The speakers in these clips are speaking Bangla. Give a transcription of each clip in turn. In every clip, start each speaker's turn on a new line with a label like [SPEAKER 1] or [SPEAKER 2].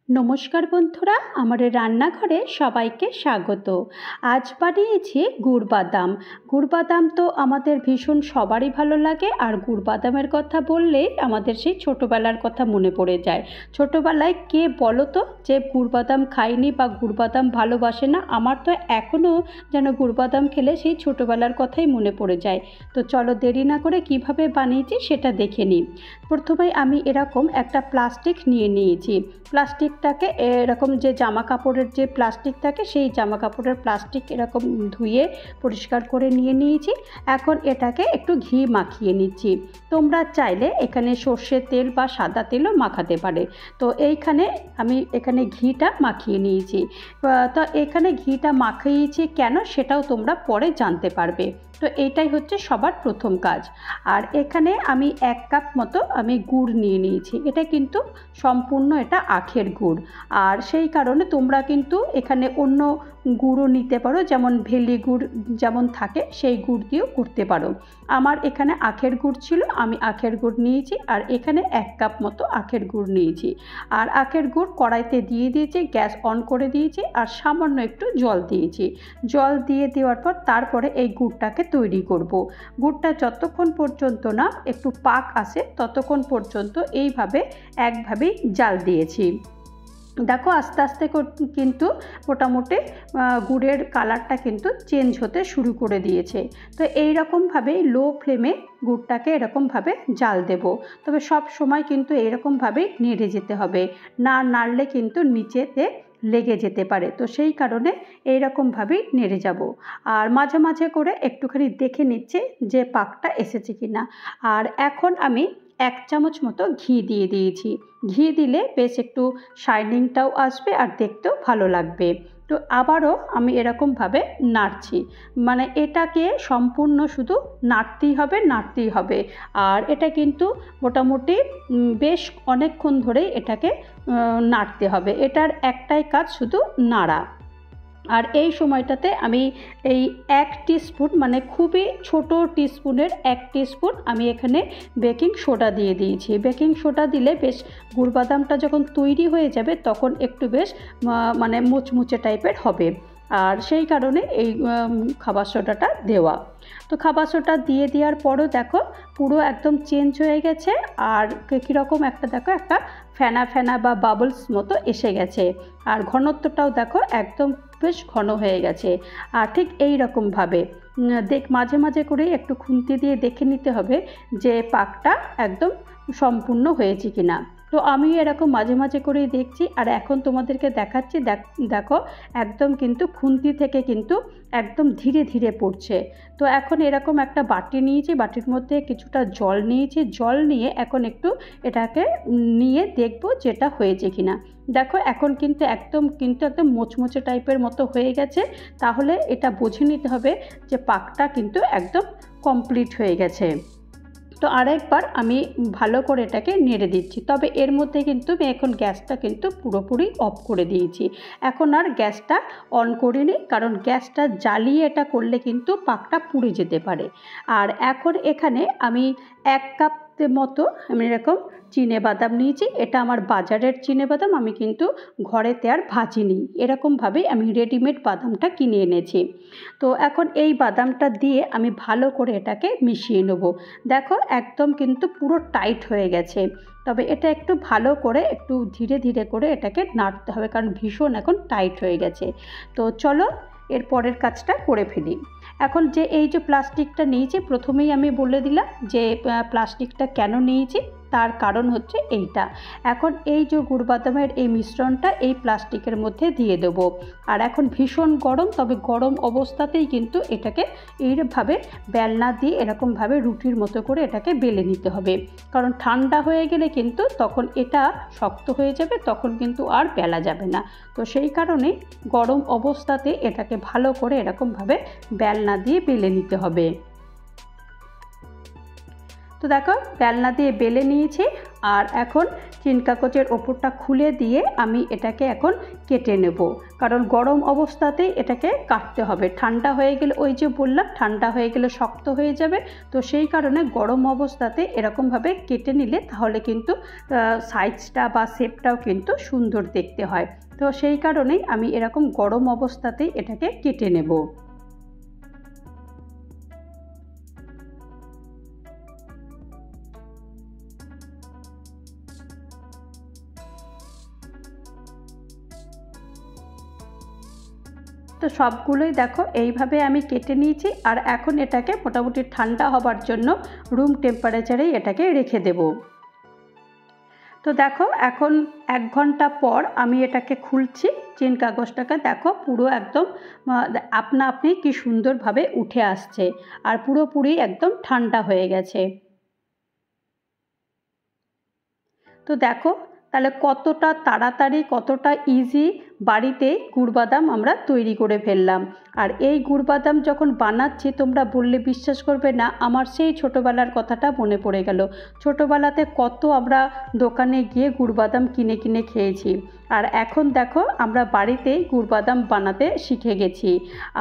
[SPEAKER 1] নমস্কার বন্ধুরা, আমার রান্নাঘরে সবাইকে স্বাগত। আজ বানিয়েছি গুড় বাদাম। গুড় বাদাম তো আমাদের ভীষণ সবারই ভালো লাগে, আর গুড় বাদামের কথা বললেই আমাদের সেই ছোটোবেলার কথা মনে পড়ে যায়। ছোটোবেলায় কে বলো তো যে গুড় বাদাম খায়নি বা গুড় বাদাম ভালোবাসে না? আমার তো এখনও যেন গুড় বাদাম খেলে সেই ছোটোবেলার কথাই মনে পড়ে যায়। তো চলো দেরি না করে কিভাবে বানিয়েছি সেটা দেখে নিই। প্রথমেই আমি এরকম একটা প্লাস্টিক নিয়ে নিয়েছি। প্লাস্টিকটাকে এরকম যে জামা কাপড়ের যে প্লাস্টিক থাকে, সেই জামা কাপড়ের প্লাস্টিক এরকম ধুয়ে পরিষ্কার করে নিয়ে নিয়েছি। এখন এটাকে একটু ঘি মাখিয়ে নিচ্ছি। তোমরা চাইলে এখানে সর্ষের তেল বা সাদা তেলও মাখাতে পারে। তো এইখানে আমি এখানে ঘিটা মাখিয়ে নিয়েছি। তো এখানে ঘিটা মাখিয়েছি কেন সেটাও তোমরা পরে জানতে পারবে। তো এইটাই হচ্ছে সবার প্রথম কাজ। আর এখানে আমি 1 কাপ মতো আমি গুড় নিয়ে নিয়েছি। এটা কিন্তু সম্পূর্ণ এটা আখের গুড়, আর সেই কারণে তোমরা কিন্তু এখানে অন্য গুড়ও নিতে পারো, যেমন ভেলি গুড় যেমন থাকে সেই গুড় দিয়েও করতে পারো। আমার এখানে আখের গুড় ছিল, আমি আখের গুড় নিয়েছি। আর এখানে 1 কাপ মতো আখের গুড় নিয়েছি। আর আখের গুড় কড়াইতে দিয়ে দিয়েছি, গ্যাস অন করে দিয়েছি, আর সামান্য একটু জল দিয়েছি। জল দিয়ে দেওয়ার পর তারপরে এই গুড়টাকে তৈরি করব। গুড়টা যতক্ষণ পর্যন্ত না একটু পাক আসে ততক্ষণ পর্যন্ত এইভাবে একভাবেই জাল দিয়েছি। দেখো আস্তে আস্তে কিন্তু মোটামুটি গুড়ের কালারটা কিন্তু চেঞ্জ হতে শুরু করে দিয়েছে। তো এই রকমভাবেই লো ফ্লেমে গুড়টাকে এরকমভাবে জাল দেব। তবে সব সময় কিন্তু এরকমভাবেই নেড়ে যেতে হবে, না নাড়লে কিন্তু নিচেতে লেগে যেতে পারে। তো সেই কারণে এইরকমভাবেই নেড়ে যাব। আর মাঝে মাঝে করে একটুখানি দেখে নিচ্ছে যে পাকটা এসেছে কি না। আর এখন আমি 1 চামচ মতো ঘি দিয়ে দিয়েছি। ঘি দিলে বেশ একটু শাইনিংটাও আসবে আর দেখতেও ভালো লাগবে। তো আবারও আমি এরকমভাবে নাড়ছি, মানে এটাকে সম্পূর্ণ শুধু নাড়তেই হবে। আর এটা কিন্তু মোটামুটি বেশ অনেকক্ষণ ধরেই এটাকে নাড়তে হবে। এটার একটাই কাজ শুধু নাড়া। আর এই সময়টাতে আমি এই 1 টিস্পুন, মানে খুবই ছোট টিস্পুনের 1 টিস্পুন আমি এখানে বেকিং সোডা দিয়ে দিয়েছি। বেকিং সোডা দিলে বেশ গুড় বাদামটা যখন তৈরি হয়ে যাবে তখন একটু বেশ মানে মুচমুচে টাইপের হবে। আর সেই কারণে এই খাবার সোডাটা দেওয়া। তো খাবার সোডা দিয়ে দেওয়ার পরও দেখো পুরো একদম চেঞ্জ হয়ে গেছে। আর কীরকম একটা দেখো একটা ফেনা ফেনা বা বাবলস মতো এসে গেছে। আর ঘনত্বটাও দেখো একদম বেশ ঘন হয়ে গেছে। আর ঠিক এই রকমভাবে মাঝে মাঝে করে একটু খুন্তি দিয়ে দেখে নিতে হবে যে পাকটা একদম সম্পূর্ণ হয়েছে কিনা। তো আমি এরকম মাঝে মাঝে করেই দেখছি। আর এখন তোমাদেরকে দেখাচ্ছি, দেখো একদম কিন্তু খুন্তি থেকে কিন্তু একদম ধীরে ধীরে পড়ছে। তো এখন এরকম একটা বাটি নিয়েছি, বাটির মধ্যে কিছুটা জল নিয়েছি। জল নিয়ে এখন একটু এটাকে নিয়ে দেখব যেটা হয়েছে কিনা। দেখো এখন কিন্তু একদম মোচমোচে টাইপের মতো হয়ে গেছে। তাহলে এটা বুঝে নিতে হবে যে পাকটা কিন্তু একদম কমপ্লিট হয়ে গেছে। তো আরেকবার আমি ভালো করে এটাকে নেড়ে দিচ্ছি। তবে এর মধ্যে কিন্তু আমি এখন গ্যাসটা কিন্তু পুরোপুরি অফ করে দিয়েছি। এখন আর গ্যাসটা অন করিনি, কারণ গ্যাসটা জ্বালিয়ে এটা করলে কিন্তু পাকটা পুড়ে যেতে পারে। আর এখন এখানে আমি 1 কাপ মতো আমি এরকম চিনেবাদাম নিয়েছি। এটা আমার বাজারের চিনেবাদাম, আমি কিন্তু ঘরেতে আর ভাজিনি। এরকমভাবেই আমি রেডিমেড বাদামটা কিনে এনেছি। তো এখন এই বাদামটা দিয়ে আমি ভালো করে এটাকে মিশিয়ে নেব। দেখো একদম কিন্তু পুরো টাইট হয়ে গেছে। তবে এটা একটু ভালো করে একটু ধীরে ধীরে করে এটাকে নাড়তে হবে, কারণ ভীষণ এখন টাইট হয়ে গেছে। তো চলো এর পরের কাজটা করে ফেলি। এখন যে এই যে প্লাস্টিকটা নিয়েছি, প্রথমেই আমি বলে দিলাম যে প্লাস্টিকটা কেন নিয়েছি, তার কারণ হচ্ছে এইটা। এখন এই যে গুড় বাদামের এই মিশ্রণটা এই প্লাস্টিকের মধ্যে দিয়ে দেব। আর এখন ভীষণ গরম, তবে গরম অবস্থাতেই কিন্তু এটাকে এইভাবে বেলনা দিয়ে এরকমভাবে রুটির মতো করে এটাকে বেলে নিতে হবে। কারণ ঠান্ডা হয়ে গেলে কিন্তু তখন এটা শক্ত হয়ে যাবে, তখন কিন্তু আর বেলা যাবে না। তো সেই কারণে গরম অবস্থাতে এটাকে ভালো করে এরকমভাবে বেলনা দিয়ে বেলে নিতে হবে। তো দেখো বেলনা দিয়ে বেলে নিয়েছি। আর এখন চিন কাগজের ওপরটা খুলে দিয়ে আমি এটাকে এখন কেটে নেব, কারণ গরম অবস্থাতেই এটাকে কাটতে হবে। ঠান্ডা হয়ে গেলে, ওই যে বললাম ঠান্ডা হয়ে গেলে শক্ত হয়ে যাবে, তো সেই কারণে গরম অবস্থাতে এরকমভাবে কেটে নিলে তাহলে কিন্তু সাইজটা বা শেপটাও কিন্তু সুন্দর দেখতে হয়। তো সেই কারণেই আমি এরকম গরম অবস্থাতেই এটাকে কেটে নেব। তো সবগুলোই দেখো এইভাবে আমি কেটে নিয়েছি। আর এখন এটাকে মোটামুটি ঠান্ডা হবার জন্য রুম টেম্পারেচারেই এটাকে রেখে দেব। তো দেখো এখন 1 ঘন্টা পর আমি এটাকে খুলছি। চিন কাগজটাকে দেখো পুরো একদম আপনা আপনি কি সুন্দরভাবে উঠে আসছে আর পুরোপুরি একদম ঠান্ডা হয়ে গেছে। তো দেখো তাহলে কতটা তাড়াতাড়ি, কতটা ইজি বাড়িতে গুড় বাদাম আমরা তৈরি করে ফেললাম। আর এই গুড় বাদাম যখন বানাচ্ছি তোমরা বললে বিশ্বাস করবে না, আমার সেই ছোটোবেলার কথাটা মনে পড়ে গেল। ছোটোবেলাতে কত আমরা দোকানে গিয়ে গুড় বাদাম কিনে কিনে খেয়েছি, আর এখন দেখো আমরা বাড়িতেই গুড় বাদাম বানাতে শিখে গেছি।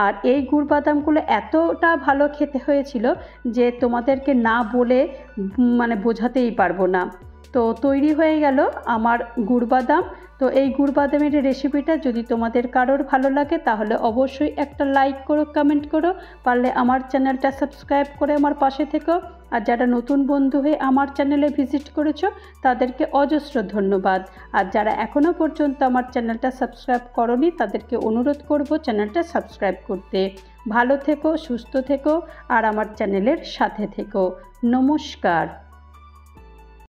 [SPEAKER 1] আর এই গুড় বাদামগুলো এতটা ভালো খেতে হয়েছিল যে তোমাদেরকে না বলে মানে বোঝাতেই পারবো না। তো তৈরি হয়ে গেল আমার গুড় বাদাম। তো এই গুড় বাদামের রেসিপিটা যদি তোমাদের কারোর ভালো লাগে তাহলে অবশ্যই একটা লাইক করো, কমেন্ট করো, পারলে আমার চ্যানেলটা সাবস্ক্রাইব করে আমার পাশে থেকো। আর যারা নতুন বন্ধু হয়ে আমার চ্যানেলে ভিজিট করেছো তাদেরকে অজস্র ধন্যবাদ। আর যারা এখনও পর্যন্ত আমার চ্যানেলটা সাবস্ক্রাইব করোনি তাদেরকে অনুরোধ করব চ্যানেলটা সাবস্ক্রাইব করতে। ভালো থেকো, সুস্থ থেকো আর আমার চ্যানেলের সাথে থেকো। নমস্কার।